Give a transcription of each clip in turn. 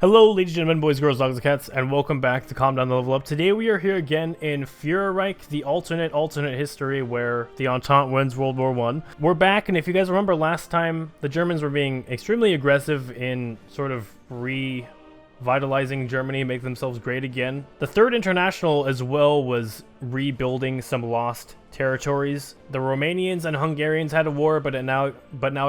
Hello ladies and gentlemen, boys, girls, dogs, and cats, and welcome back to Calm Down the Level Up. Today we are here again in FUHRERREICH, the alternate history where the Entente wins World War I. We're back, and if you guys remember last time, the Germans were being extremely aggressive in sort of revitalizing Germany, make themselves great again. The Third International as well was rebuilding some lost territories. The Romanians and Hungarians had a war, but now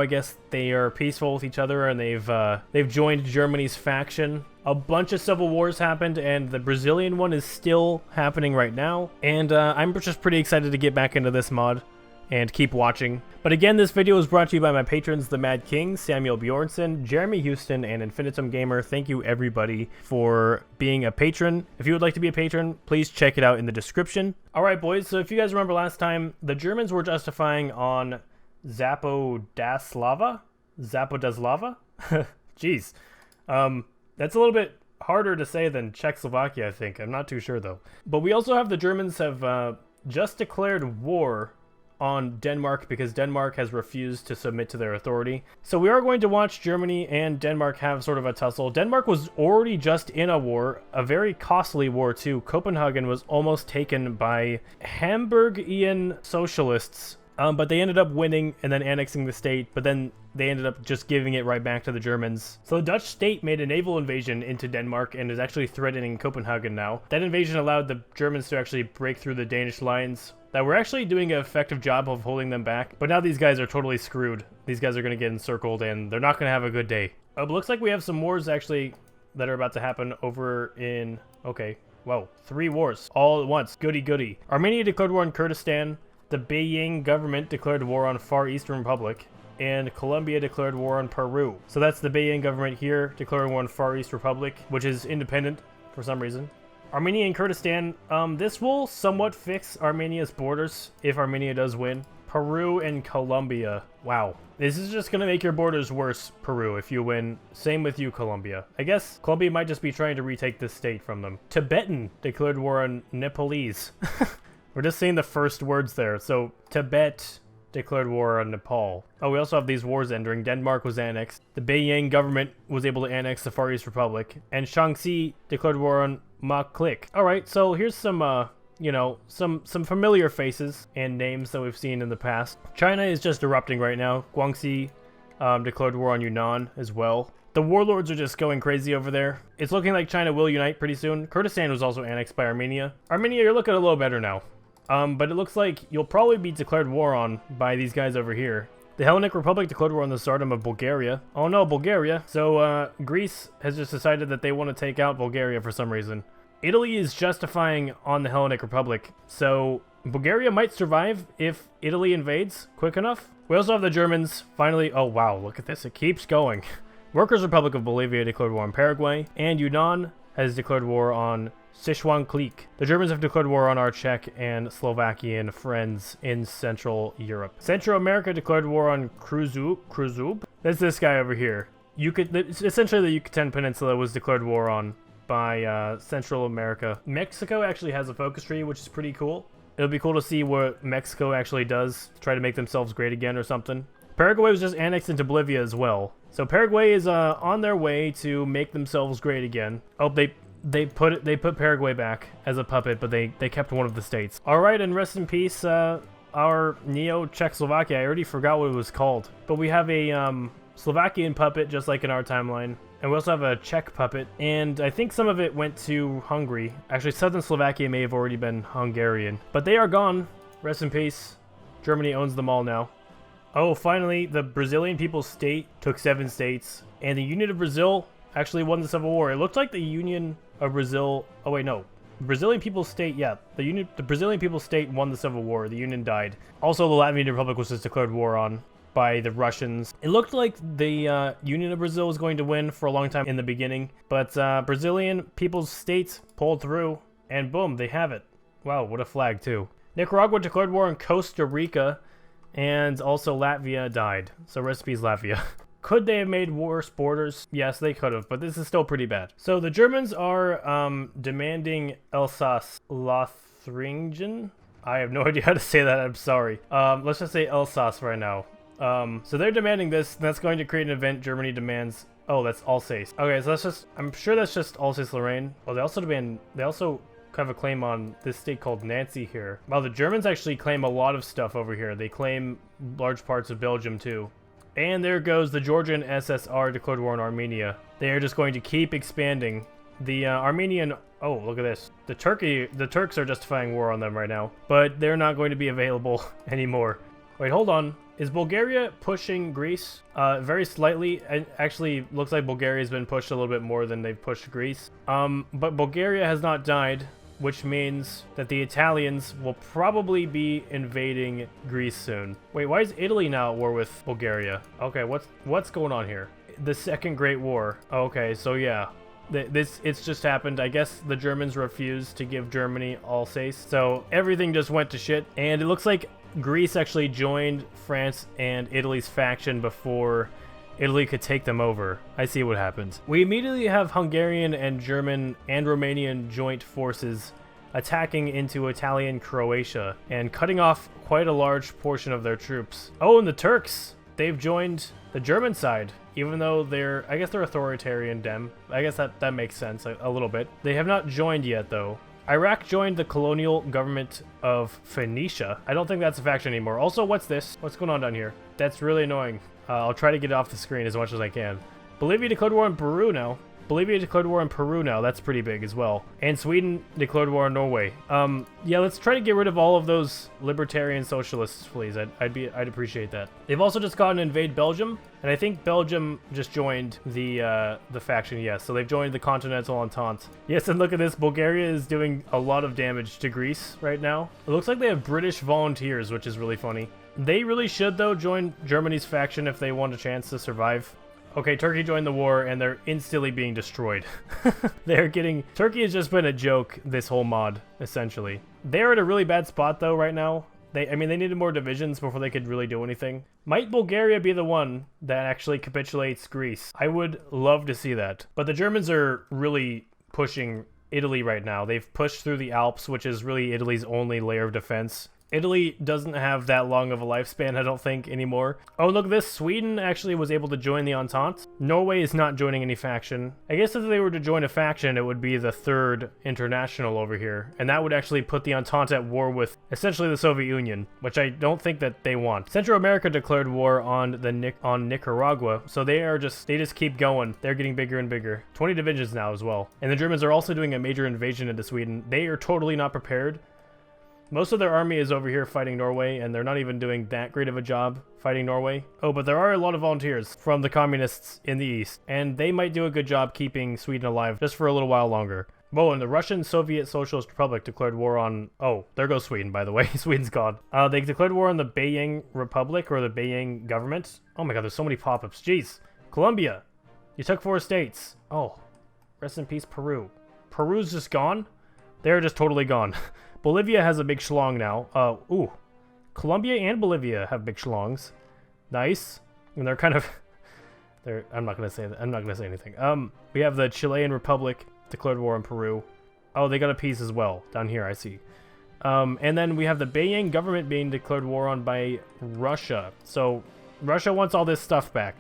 I guess they are peaceful with each other, and they've joined Germany's faction. A bunch of civil wars happened, and the Brazilian one is still happening right now. And I'm just pretty excited to get back into this mod and keep watching. But again, this video is brought to you by my patrons, the Mad King, Samuel Bjornsson, Jeremy Houston, and Infinitum Gamer. Thank you everybody for being a patron. If you would like to be a patron, please check it out in the description. Alright boys, so if you guys remember last time, the Germans were justifying on Zapodaslava? Jeez. That's a little bit harder to say than Czechoslovakia, I think. I'm not too sure though. But we also have the Germans have just declared war on Denmark because Denmark has refused to submit to their authority. So we are going to watch Germany and Denmark have sort of a tussle. Denmark was already just in a war, a very costly war too. Copenhagen was almost taken by Hamburgian socialists, but they ended up winning and then annexing the state, but then they ended up just giving it right back to the Germans. So the Dutch state made a naval invasion into Denmark and is actually threatening Copenhagen now. That invasion allowed the Germans to actually break through the Danish lines that were actually doing an effective job of holding them back. But now these guys are totally screwed. These guys are going to get encircled and they're not going to have a good day. It looks like we have some wars actually that are about to happen over in... Okay, whoa, 3 wars all at once. Goody goody. Armenia declared war on Kurdistan. The Beijing government declared war on Far Eastern Republic. And Colombia declared war on Peru. So that's the Beijing government here declaring war on Far East Republic, which is independent for some reason. Armenia and Kurdistan, this will somewhat fix Armenia's borders if Armenia does win. Peru and Colombia. Wow. This is just going to make your borders worse, Peru, if you win. Same with you, Colombia. I guess Colombia might just be trying to retake this state from them. Tibetan declared war on Nepalese. We're just saying the first words there. So, Tibet declared war on Nepal. Oh, we also have these wars entering. Denmark was annexed. The Beijing government was able to annex the Far East Republic. And Shaanxi declared war on Ma Click. Alright, so here's some, you know, some familiar faces and names that we've seen in the past. China is just erupting right now. Guangxi declared war on Yunnan as well. The warlords are just going crazy over there. It's looking like China will unite pretty soon. Kurdistan was also annexed by Armenia. Armenia, you're looking a little better now. But it looks like you'll probably be declared war on by these guys over here. The Hellenic Republic declared war on the Tsardom of Bulgaria. Oh no, Bulgaria. So, Greece has just decided that they want to take out Bulgaria for some reason. Italy is justifying on the Hellenic Republic. So, Bulgaria might survive if Italy invades quick enough. We also have the Germans finally... Oh wow, look at this. It keeps going. Workers' Republic of Bolivia declared war on Paraguay. And Yunnan has declared war on Sichuan Clique. The Germans have declared war on our Czech and Slovakian friends in Central Europe. Central America declared war on Kruzub. That's this guy over here. Essentially the Yucatan Peninsula was declared war on by Central America. Mexico actually has a focus tree, which is pretty cool. It'll be cool to see what Mexico actually does to try to make themselves great again or something. Paraguay was just annexed into Bolivia as well. So Paraguay is on their way to make themselves great again. Oh, they put Paraguay back as a puppet, but they kept one of the states. Alright, and rest in peace, our Neo-Czechoslovakia. I already forgot what it was called. But we have a Slovakian puppet, just like in our timeline. And we also have a Czech puppet. And I think some of it went to Hungary. Actually, Southern Slovakia may have already been Hungarian. But they are gone. Rest in peace. Germany owns them all now. Oh, finally, the Brazilian People's State took 7 states. And the Union of Brazil actually won the Civil War. It looked like the Union of Brazil... Oh, wait, no. Brazilian People's State, yeah. The Brazilian People's State won the Civil War. The Union died. Also, the Latvian Republic was just declared war on by the Russians. It looked like the Union of Brazil was going to win for a long time in the beginning. But Brazilian People's State pulled through. And boom, they have it. Wow, what a flag, too. Nicaragua declared war on Costa Rica. And also Latvia died. So rest in peace, Latvia. Could they have made worse borders? Yes, they could have, but this is still pretty bad. So the Germans are demanding Alsace-Lothringen. I have no idea how to say that, I'm sorry. Let's just say Alsace right now. So they're demanding this, and that's going to create an event Germany demands Oh, that's Alsace. Okay, so that's just, I'm sure that's just Alsace-Lorraine. Oh, they also have a claim on this state called Nancy here. Wow, the Germans actually claim a lot of stuff over here. They claim large parts of Belgium too. And there goes the Georgian SSR declared war on Armenia. They are just going to keep expanding. The Armenian, oh, look at this. The Turks are justifying war on them right now, but they're not going to be available anymore. Wait, hold on. Is Bulgaria pushing Greece? Very slightly. It actually looks like Bulgaria's been pushed a little bit more than they've pushed Greece. But Bulgaria has not died, which means that the Italians will probably be invading Greece soon. Wait, why is Italy now at war with Bulgaria? Okay, what's going on here? The Second Great War. Okay, so yeah. It's just happened. I guess the Germans refused to give Germany Alsace, so everything just went to shit. And it looks like Greece actually joined France and Italy's faction before Italy could take them over. I see what happened. We immediately have Hungarian and German and Romanian joint forces attacking into Italian Croatia and cutting off quite a large portion of their troops. Oh, and the Turks, they've joined the German side, even though I guess they're authoritarian Dem. I guess that makes sense a little bit. They have not joined yet though. Iraq joined the colonial government of Phoenicia. I don't think that's a faction anymore. Also, what's this? What's going on down here? That's really annoying. I'll try to get it off the screen as much as I can. Bolivia declared war on Peru now. Bolivia declared war on Peru now. That's pretty big as well. And Sweden declared war on Norway. Yeah, let's try to get rid of all of those libertarian socialists, please. I'd appreciate that. They've also just gotten to invade Belgium, and I think Belgium just joined the faction. Yes, so they've joined the Continental Entente. Yes, and look at this. Bulgaria is doing a lot of damage to Greece right now. It looks like they have British volunteers, which is really funny. They really should though join Germany's faction if they want a chance to survive. Okay, Turkey joined the war, and they're instantly being destroyed. Turkey has just been a joke this whole mod, essentially. They're at a really bad spot, though, right now. I mean, they needed more divisions before they could really do anything. Might Bulgaria be the one that actually capitulates Greece? I would love to see that. But the Germans are really pushing Italy right now. They've pushed through the Alps, which is really Italy's only layer of defense. Italy doesn't have that long of a lifespan, I don't think, anymore. Oh, look at this. Sweden actually was able to join the Entente. Norway is not joining any faction. I guess if they were to join a faction, it would be the Third International over here. And that would actually put the Entente at war with essentially the Soviet Union, which I don't think that they want. Central America declared war on Nicaragua, so they just keep going. They're getting bigger and bigger. 20 divisions now as well. And the Germans are also doing a major invasion into Sweden. They are totally not prepared. Most of their army is over here fighting Norway, and they're not even doing that great of a job fighting Norway. Oh, but there are a lot of volunteers from the communists in the east, and they might do a good job keeping Sweden alive just for a little while longer. Oh, and the Russian Soviet Socialist Republic declared war on... Oh, there goes Sweden, by the way. Sweden's gone. They declared war on the Beiyang Republic, or the Beiyang government. Oh my god, there's so many pop-ups. Jeez. Colombia. You took 4 states. Oh. Rest in peace, Peru. Peru's just gone? They're just totally gone. Bolivia has a big schlong now. Ooh. Colombia and Bolivia have big schlongs. Nice. And they're kind of... I'm not going to say that. I'm not going to say anything. We have the Chilean Republic declared war on Peru. Oh, they got a peace as well. Down here, I see. And then we have the Beiyang government being declared war on by Russia. So, Russia wants all this stuff back.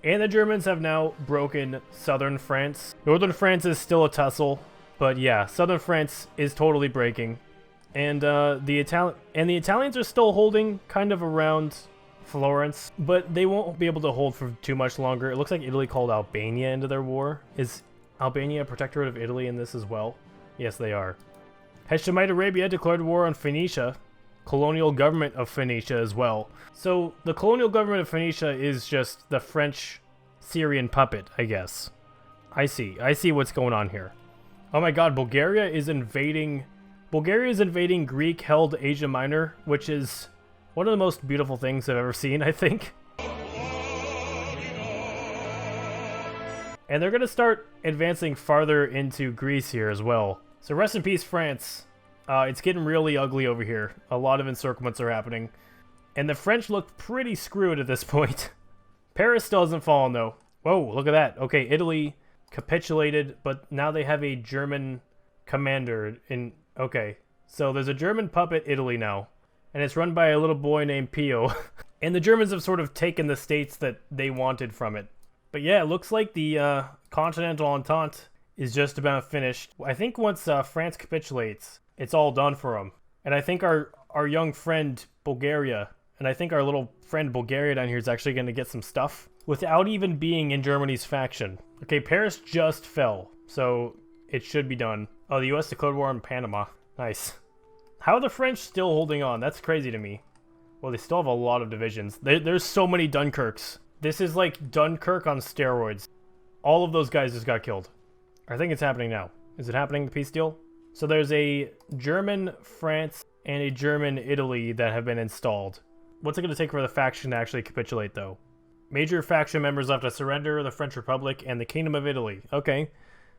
And the Germans have now broken southern France. Northern France is still a tussle. But yeah, southern France is totally breaking. And the Italians are still holding kind of around Florence, but they won't be able to hold for too much longer. It looks like Italy called Albania into their war. Is Albania a protectorate of Italy in this as well? Yes, they are. Hashemite Arabia declared war on Phoenicia, colonial government of Phoenicia as well. So the colonial government of Phoenicia is just the French Syrian puppet, I guess. I see what's going on here. Oh my god, Bulgaria is invading Greek-held Asia Minor, which is one of the most beautiful things I've ever seen, I think. And they're going to start advancing farther into Greece here as well. So rest in peace, France. It's getting really ugly over here. A lot of encirclements are happening. And the French look pretty screwed at this point. Paris still hasn't fallen, though. Whoa, look at that. Okay, Italy capitulated, but now they have a German commander in... Okay, so there's a German puppet Italy now, and it's run by a little boy named Pio. And the Germans have sort of taken the states that they wanted from it. But yeah, it looks like the Continental Entente is just about finished. I think once France capitulates, it's all done for them. And I think our young friend Bulgaria, and I think our little friend Bulgaria down here is actually going to get some stuff without even being in Germany's faction. Okay, Paris just fell, so it should be done. Oh, the US declared war on Panama. Nice. How are the French still holding on? That's crazy to me. Well, they still have a lot of divisions. There's so many Dunkirks. This is like Dunkirk on steroids. All of those guys just got killed. I think it's happening now. Is it happening, the peace deal? So there's a German France and a German Italy that have been installed. What's it going to take for the faction to actually capitulate, though? Major faction members have to surrender, the French Republic and the Kingdom of Italy. Okay.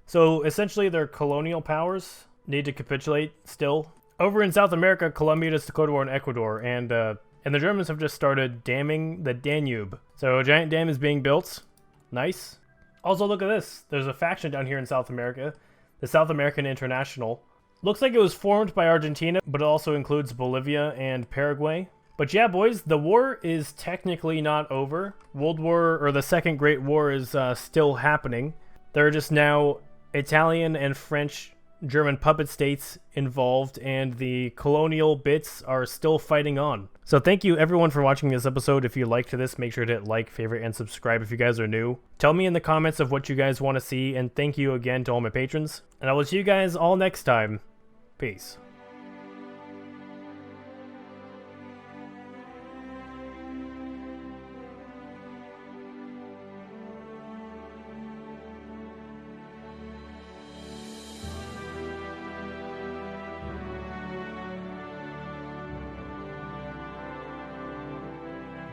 So essentially their colonial powers need to capitulate still. Over in South America, Colombia just declared war on Ecuador, and the Germans have just started damming the Danube. So a giant dam is being built. Nice. Also, look at this. There's a faction down here in South America, the South American International. Looks like it was formed by Argentina, but it also includes Bolivia and Paraguay. But yeah, boys, the war is technically not over. World War, or the Second Great War, is still happening. There are just now Italian and French German puppet states involved, and the colonial bits are still fighting on. So thank you everyone for watching this episode. If you liked this, make sure to hit like, favorite, and subscribe if you guys are new. Tell me in the comments of what you guys want to see, and thank you again to all my patrons. And I will see you guys all next time. Peace.